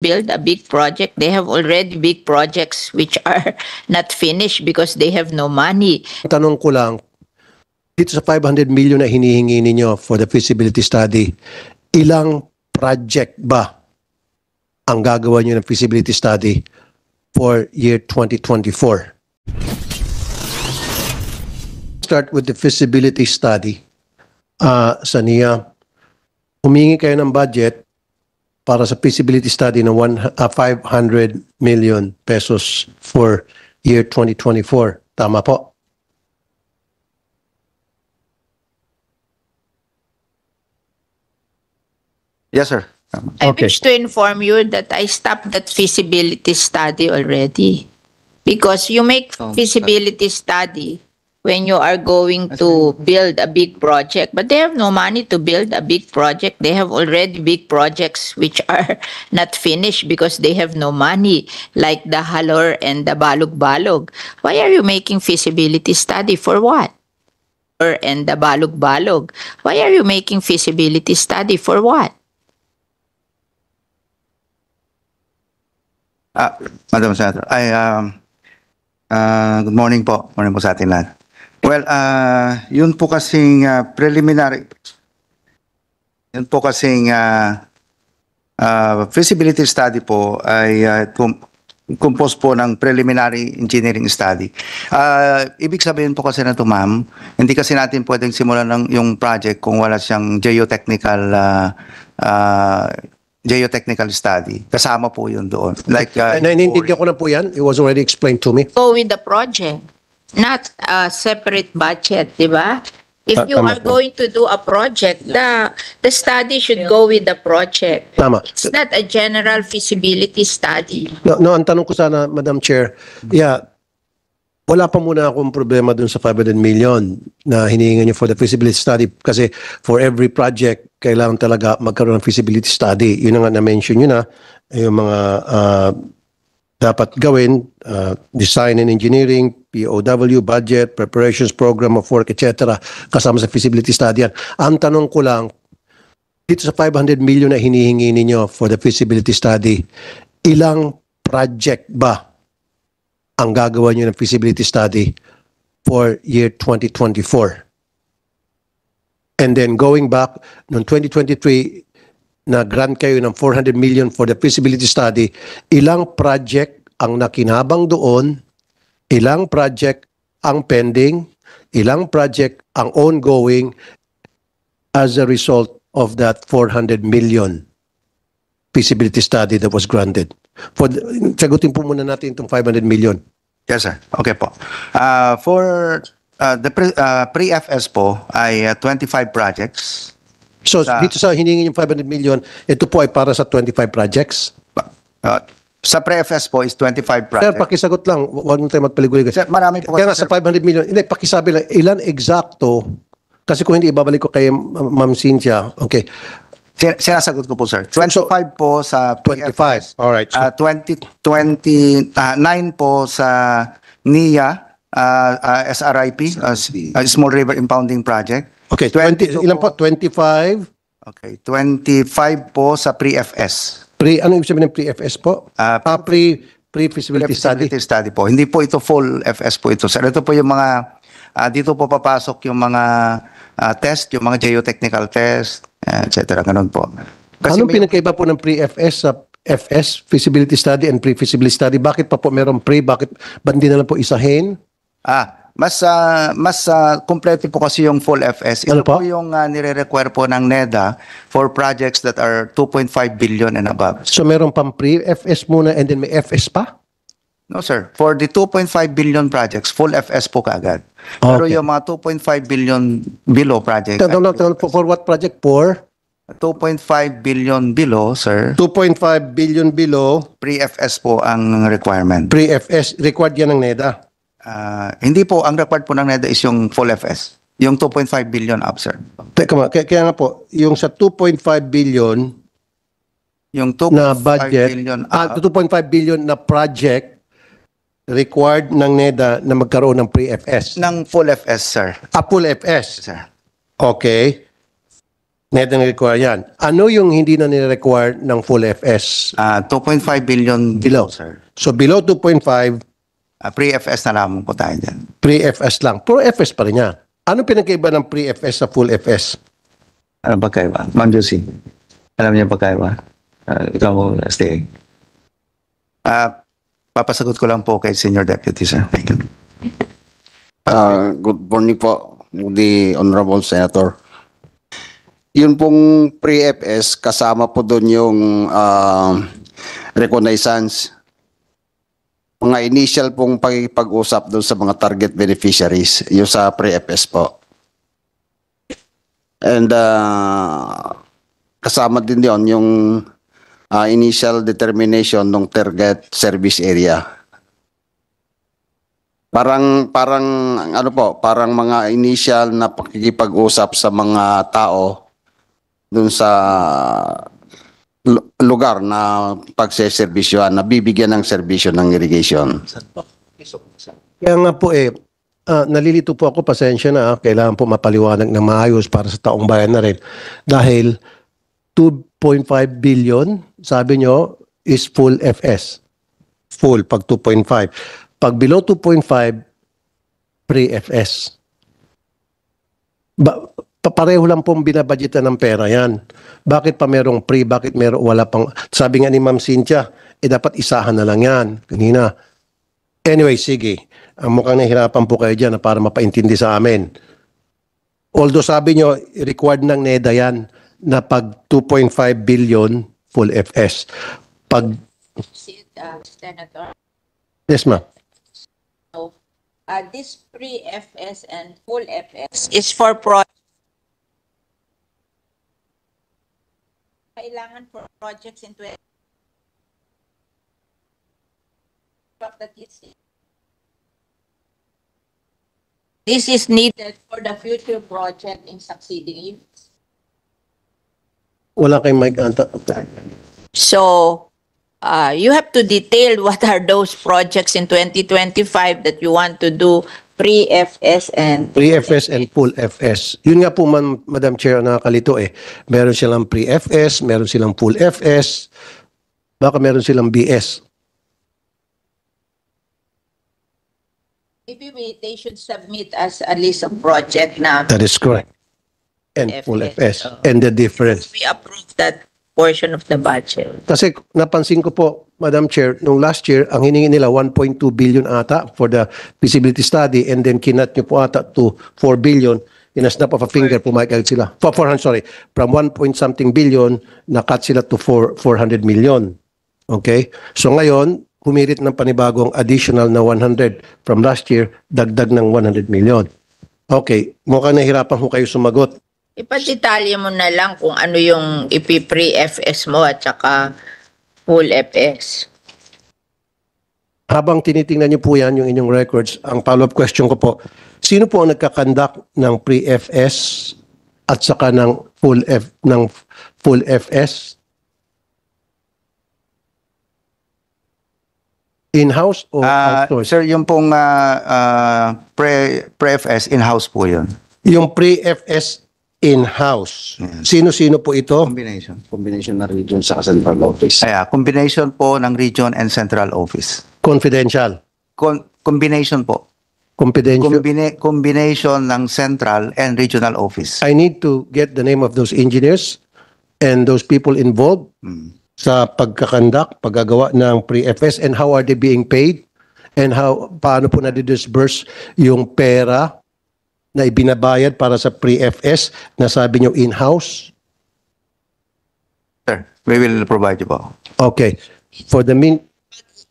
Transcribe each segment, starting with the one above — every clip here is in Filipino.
build a big project. They have already big projects which are not finished because they have no money. Tanong ko lang, dito sa 500 million na hinihingi ninyo for the feasibility study, ilang project ba ang gagawa nyo ng feasibility study for year 2024? Start with the feasibility study. Sania, humingi kayo ng budget para sa feasibility study ng 500 million pesos for year 2024. Tama po? Yes, sir. I Okay. wish to inform you that I stopped that feasibility study already. Because you make feasibility study when you are going to build a big project. But they have no money to build a big project. They have already big projects which are not finished because they have no money, like the Halor and the Balog-Balog. Why are you making feasibility study? For what? And the Balog-Balog. Why are you making feasibility study? For what? Madam Senator, good morning po. Morning po sa atin lahat. Well, yun po kasing preliminary, yun po kasing feasibility study po ay composed po ng preliminary engineering study. Ibig sabihin po kasi na ito, ma'am, hindi kasi natin pwedeng simulan ng yung project kung wala siyang geotechnical study. Kasama po yun doon. Like, Naiintindihan ko na po yan. It was already explained to me. Go with the project, not a separate budget, di ba? If you Tama are po. going to do a project, the study should go with the project. Tama. It's not a general feasibility study. No, ang tanong ko sana, Madam Chair, wala pa muna akong problema dun sa 500 million na hinihingan nyo for the feasibility study kasi for every project, kailangan talaga magkaroon ng feasibility study. Yun na nga na-mention nyo na, yung mga dapat gawin, design and engineering, POW, budget, preparations, program of work, etc. kasama sa feasibility study yan. Ang tanong ko lang, dito sa 500 million na hinihingi ninyo for the feasibility study, ilang project ba ang gagawa nyo ng feasibility study for year 2024? And then going back, noong 2023, na-grant kayo ng 400 million for the feasibility study, ilang project ang nakinabang doon, ilang project ang pending, ilang project ang ongoing as a result of that 400 million feasibility study that was granted. Sagutin po muna natin itong 500 million. yes, sir. Okay po. For the pre-FS po ay 25 projects. So dito sa hiningi yung 500 million, ito po ay para sa 25 projects? Sa pre-FS po is 25 Sir, projects. pakisagot lang. Huwag mo tayo magpaliguligan. Sir, marami po Kaya nga kasi, sa 500 million, hindi, pakisabi lang, ilan eksakto? Kasi kung hindi, ibabalik ko kay Ma'am Cynthia. Okay. Sinasagot ko po, sir. 25 po sa 25. All right. So, 29 po sa NIA, SRIP, Small River Impounding Project. okay, 22 ilan po? 25? Okay, 25 po sa pre-FS. Ano ibig sabihin ng pre-FS po? Pre-feasibility study. Feasibility study po. Hindi po ito full FS po ito, sir. Ito po yung mga, dito po papasok yung mga test, yung mga geotechnical test, etc. Ganun po. Anong may- pinagkaiba po ng pre-FS sa FS, feasibility study and pre-feasibility study? Bakit pa po meron pre? Ba't hindi na lang po isahin? Mas kompleto po kasi yung full FS. Ito Ano po? po yung nire-require po ng NEDA for projects that are 2.5 billion and above. So meron pang pre-FS muna and then may FS pa? No, sir. For the 2.5 billion projects, full FS po kaagad. Pero Okay. yung mga 2.5 billion below projects, For what project? For 2.5 billion below, sir, 2.5 billion below, pre-FS po ang requirement. pre-FS, required yan ng NEDA. Hindi po, ang required po ng NEDA is yung full FS. Yung 2.5 billion up, sir. Teka kaya nga po, yung sa 2.5 billion Yung na 2.5 budget, billion up, 2.5 billion na project required ng NEDA na magkaroon ng pre-FS. ng full FS, sir. Full FS. Sir. Okay. NEDA require yan. Ano yung hindi na nire-require ng full FS? 2.5 billion Below. below, sir. So below 2.5, Pre-FS na lamang po tayo dyan. pre-FS lang. Puro FS pa rin yan. Ano pinagkaiba ng pre-FS sa full FS? Ano pagkaiba? Ma'am Josie, alam niyo pagkaiba? Ikaw mo, stay. Papasagot ko lang po kay Senior Deputy, sir. Thank you. Good morning po, the Honorable Senator. Yun pong pre-FS, kasama po doon yung reconnaissance, mga initial pong pag-usap doon sa mga target beneficiaries, yung sa pre-FS po. And kasama din yon yung initial determination ng target service area. Parang ano po, parang mga initial na pakikipag-usap sa mga tao dun sa lugar na pagseservisyohan, na bibigyan ng serbisyo ng irrigation. Kaya nga po nalilito po ako, pasensya na, kailangan po mapaliwanag na maayos para sa taong bayan na rin. Dahil 2.5 billion, sabi nyo, is full FS. Full, pag 2.5. Pag below 2.5, pre-FS. Pareho lang pong binabudgetan ng pera yan. Bakit pa merong pre, bakit wala pang, sabi nga ni Ma'am Cynthia, dapat isahan na lang yan, kanina. Anyway, sige. Mukhang nahihirapan po kayo dyan na para mapaintindi sa amin. Although sabi nyo, required ng NEDA yan na pag 2.5 billion, full FS. Pag, Senator. yes ma'am. This pre-FS and full FS is for kailangan for projects in 20 that this is needed for the future project in succeeding years. Wala kayong mic. So, you have to detail what are those projects in 2025 that you want to do pre-FS and Pre-FS and full FS. Yun nga po, Madam Chair, nakakalito Meron silang pre-FS, meron silang full FS, baka meron silang BS. maybe they should submit as a list of project na That is correct. And full FS. And the difference. we approve that portion of the budget. Kasi napansin ko po, Madam Chair, nung last year, ang hiningi nila 1.2 billion ata for the feasibility study and then kinat nyo po ata to 4 billion. In a snap of a finger, pumayag sila. 400, sorry. From 1 point something billion, nakat sila to 400 million. Okay? So ngayon, humirit ng panibagong additional na 100 from last year, dagdag ng 100 million. Okay. Mukhang nahirapan ko kayo sumagot. Ipadetalye mo na lang kung ano yung ipi-pre-FS mo at saka full FS. Habang tinitingnan niyo po yan, yung inyong records, ang follow-up question ko po, sino po ang nagkakandak ng pre-FS at saka ng full FS? In-house o outsourced? Sir, yung pong pre-FS, in-house po yun. Yung pre-FS in-house. Sino-sino po ito? Combination. Combination na region sa central office. Combination po ng region and central office. Confidential. Combination po. Confidential. Combination ng central and regional office. I need to get the name of those engineers and those people involved sa pagkakandak, paggagawa ng pre-FS, and how are they being paid, and paano po na-disburse yung pera na ibinabayad para sa pre-FS na sabi nyo in-house. Sir, we will provide you po. Okay. For the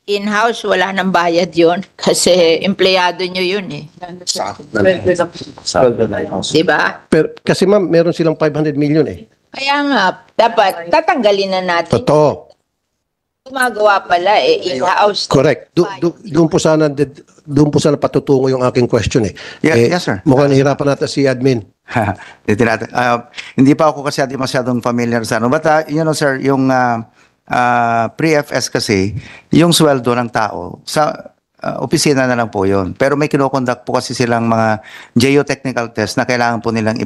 In-house, wala nang bayad yon kasi empleyado nyo yun eh. Diba? pero kasi ma'am, meron silang 500 million Kaya nga, dapat tatanggalin na natin. Totoo. Gumagawa pala in-house. Correct. Doon po sana patutungo yung aking question Yes, sir. Mukhang nahirapan natin si admin. Hindi pa ako kasi masyadong familiar sa ano. But, sir, yung pre-FS kasi, yung sweldo ng tao, opisina na lang po yun. Pero may kinoconduct po kasi silang mga geotechnical test na kailangan po nilang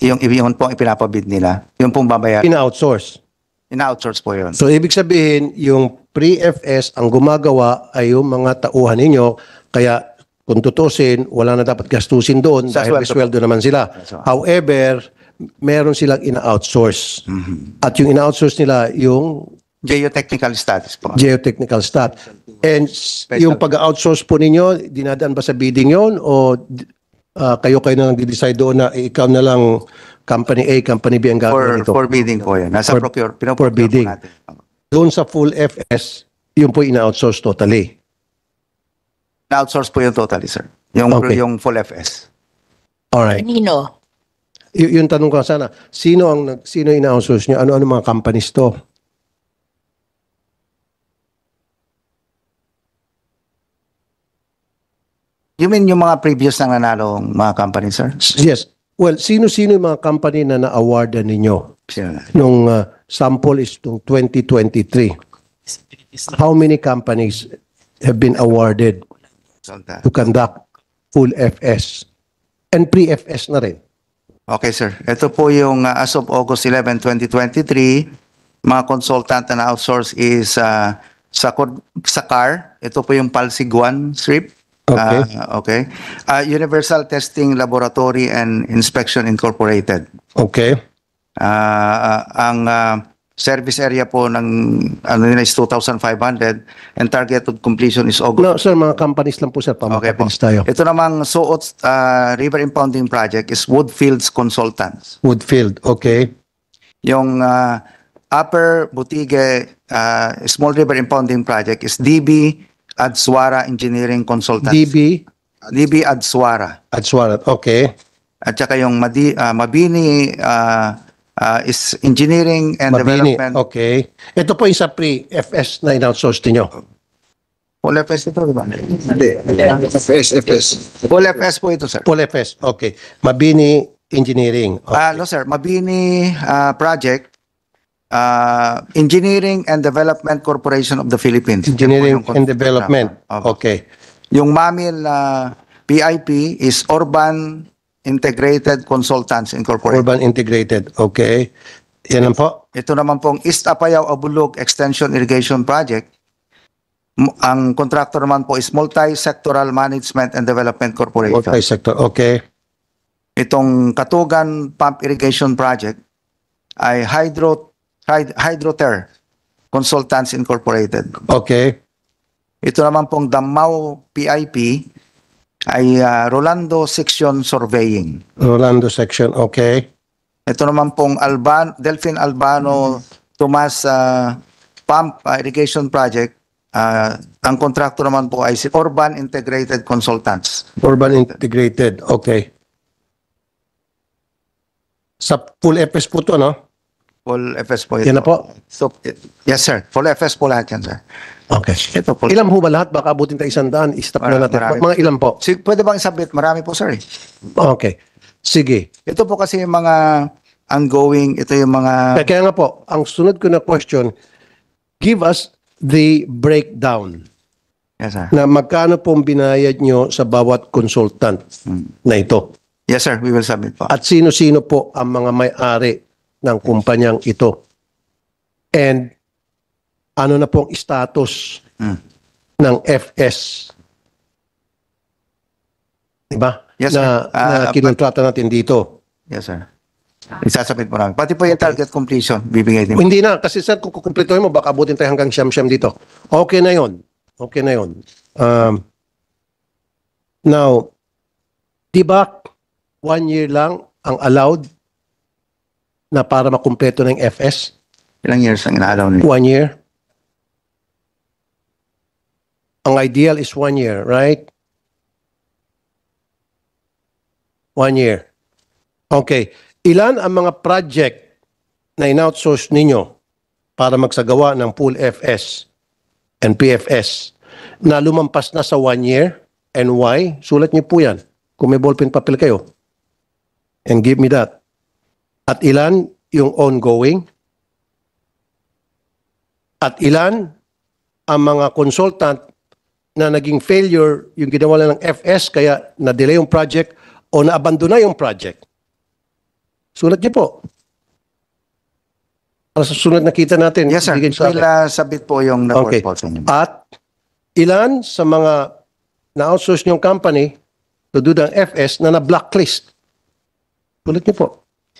yung po ang ipinapabid nila. Yung pong babayaran. Ina-outsource. Ina-outsource po yun. So, ibig sabihin, yung pre-FS, ang gumagawa ay yung mga tauhan ninyo. Kaya, kung tutusin, wala na dapat gastusin doon Sa dahil may sweldo sweldo naman sila. That's right. However, meron silang ina-outsource. At yung ina-outsource nila, yung Geotechnical studies po. geotechnical stat. And yung pag-outsource po ninyo, dinadaan ba sa bidding yon o kayo na lang di-decide doon na ikaw na lang company A, company B ang gagawin ito? For bidding po yun. Nasa For- procure. for bidding. Po natin. Doon sa full FS, yun po ina-outsource totally. Na-outsource po yun totally, sir. Yung, Okay. yung full FS. Alright. Nino? Yung tanong ko sana, sino ina-outsource nyo? Ano mga companies to? You mean yung mga previous na nanalong mga company, sir? Yes. Well, sino-sino yung mga company na na-awardan ninyo? Sino na? Nung sample is nung 2023. How many companies have been awarded to conduct full FS and pre-FS na rin? Okay, sir. Ito po yung as of August 11, 2023, mga consultant na outsource is sa CAR. Ito po yung Palsiguan Strip. Okay. Okay. Universal Testing Laboratory and Inspection Incorporated. Okay. Ang service area po ng ano nila is 2,500 and targeted completion is August. No, sir, mga companies lang po, sir. Okay po. Pamapabilis tayo. Ito namang Suot River Impounding Project is Woodfields Consultants. Woodfield. Okay. Yung Upper Butige Small River Impounding Project is DB Adswara Engineering Consultants. DB Adswara. Adswarat. Okay. At saka yung Mabini is Engineering and Mabini. Development. Okay. Ito po yung sa pre-FS na in-outsource ninyo. Full FS ito, di ba? FS. Full FS po ito, sir. Full FS. Okay. Mabini Engineering. Okay. No, sir. Mabini Project, Engineering and Development Corporation of the Philippines. Engineering Yan po yung and Development. Opo. Okay. Yung MAMIL PIP is Urban Integrated Consultants Incorporated. Urban Integrated. Okay. Yan lang po. Ito naman pong East Apayao Abulog Extension Irrigation Project. Ang contractor naman po is Multi-Sectoral Management and Development Corporation. Multi-sector. Okay. Itong Katugan Pump Irrigation Project ay Hydroter Consultants Incorporated. Okay. Ito naman pong Damao PIP ay Rolando Section Surveying. Rolando section. Okay. Ito naman pong Delphin Albano Tomas Pump Irrigation Project. Ang contractor naman po ay si Urban Integrated Consultants. Urban Integrated. Okay. Sa full FS po to, no? Full FS po ito. Yan na po. So, yes, sir. Full FS po lahat yan, sir. Okay. Ito po. Ilan po ba lahat? Baka abutin tayo 100. I-stop na natin. Marami. Mga ilan po? Pwede bang isabit? Marami po, sir. Okay. Sige. Ito po kasi yung mga ongoing, ito yung mga... Kaya nga po, ang sunod ko na question, give us the breakdown Yes, sir. na magkano pong binayad nyo sa bawat consultant na ito. Yes, sir. We will submit po. At sino-sino po ang mga may-ari ng kumpanyang ito. And ano na pong status ng FS. Diba? Yes, sir. Na kinontrata natin dito. Yes, sir. Isasabit mo namin. Pati po yung target completion, bibigay din. Hindi na, kasi sir, kung kukumplituhin mo, baka abutin tayo hanggang siyam-siyam dito. Okay na yon. Okay na yon. Now, di ba 1 year lang ang allowed na para makumpleto ng FS? Ilang years ang inaalaw nila? 1 year? Ang ideal is 1 year, right? 1 year. Okay. Ilan ang mga project na in-outsource ninyo para magsagawa ng full FS and PFS na lumampas na sa 1 year and why? Sulat niyo po yan. Kung may ballpen papel kayo. And give me that. At ilan yung ongoing? At ilan ang mga consultant na naging failure yung ginawa lang ng FS kaya na-delay yung project o na-abandona yung project? Sulat niyo po. Para sa susunod na kita natin. Yes, sir. ibigay niyo sa akin. We'll submit po yung report Okay. po sa inyo. At ilan sa mga na-outsource niyong company to do the FS na na-blacklist? Sulat niyo po.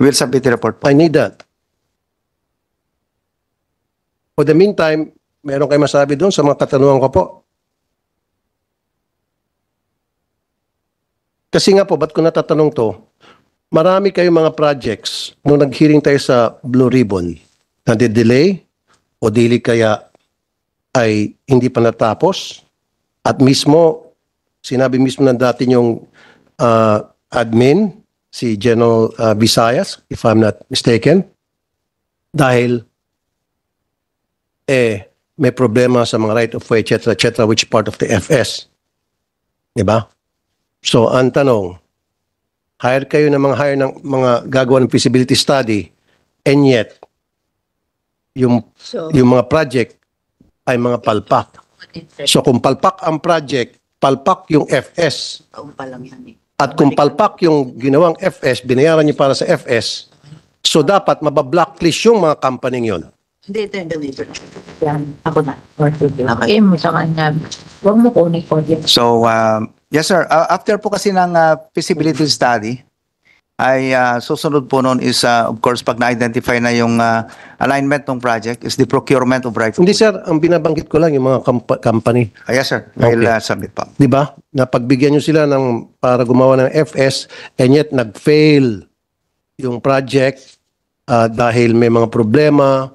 We'll submit the report po. I need that. For the meantime, meron kayo masabi doon sa mga katanungan ko po? Kasi nga po, ba't ko natatanong to? Marami kayong mga projects nung nag-hearing tayo sa Blue Ribbon na delay o dili kaya ay hindi pa natapos at mismo, sinabi mismo ng dati yung admin, si General Visayas, if I'm not mistaken, dahil may problema sa mga right of way, etc., which part of the FS. Diba? So, ang tanong, hire kayo ng mga gagawa ng feasibility study and yet, yung mga project ay mga palpak. So, kung palpak ang project, palpak yung FS. At kung palpak yung ginawang FS, binayaran niyo para sa FS, so dapat mabablocklist yung mga company yun. Hindi, ito yung deliver. Yan, ako na. Or Okay mo sa kanya. Huwag mo kunin ko yan. So, yes, sir. After po kasi ng feasibility study, ay susunod po noon is, of course, pag na-identify na yung alignment ng project, is the procurement of right of Hindi way. sir, ang binabanggit ko lang yung mga company. Yes, sir. We'll Okay. submit po. Di ba? Napagbigyan nyo sila ng para gumawa ng FS and yet nag-fail yung project dahil may mga problema,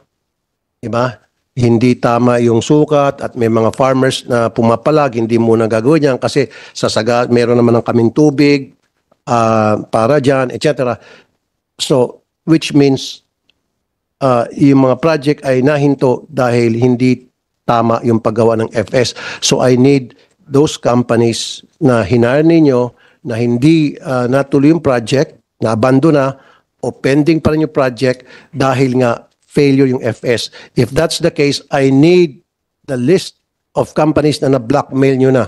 di ba? Hindi tama yung sukat at may mga farmers na pumapalag, hindi muna gagawin yan kasi meron naman ng kaming tubig para dyan, etc. So, which means yung mga project ay nahinto dahil hindi tama yung paggawa ng FS. So I need those companies na hinire ninyo na hindi natuloy yung project, na abandona o pending pa rin yung project dahil nga failure yung FS. If that's the case, I need the list of companies na na-blackmail nyo na.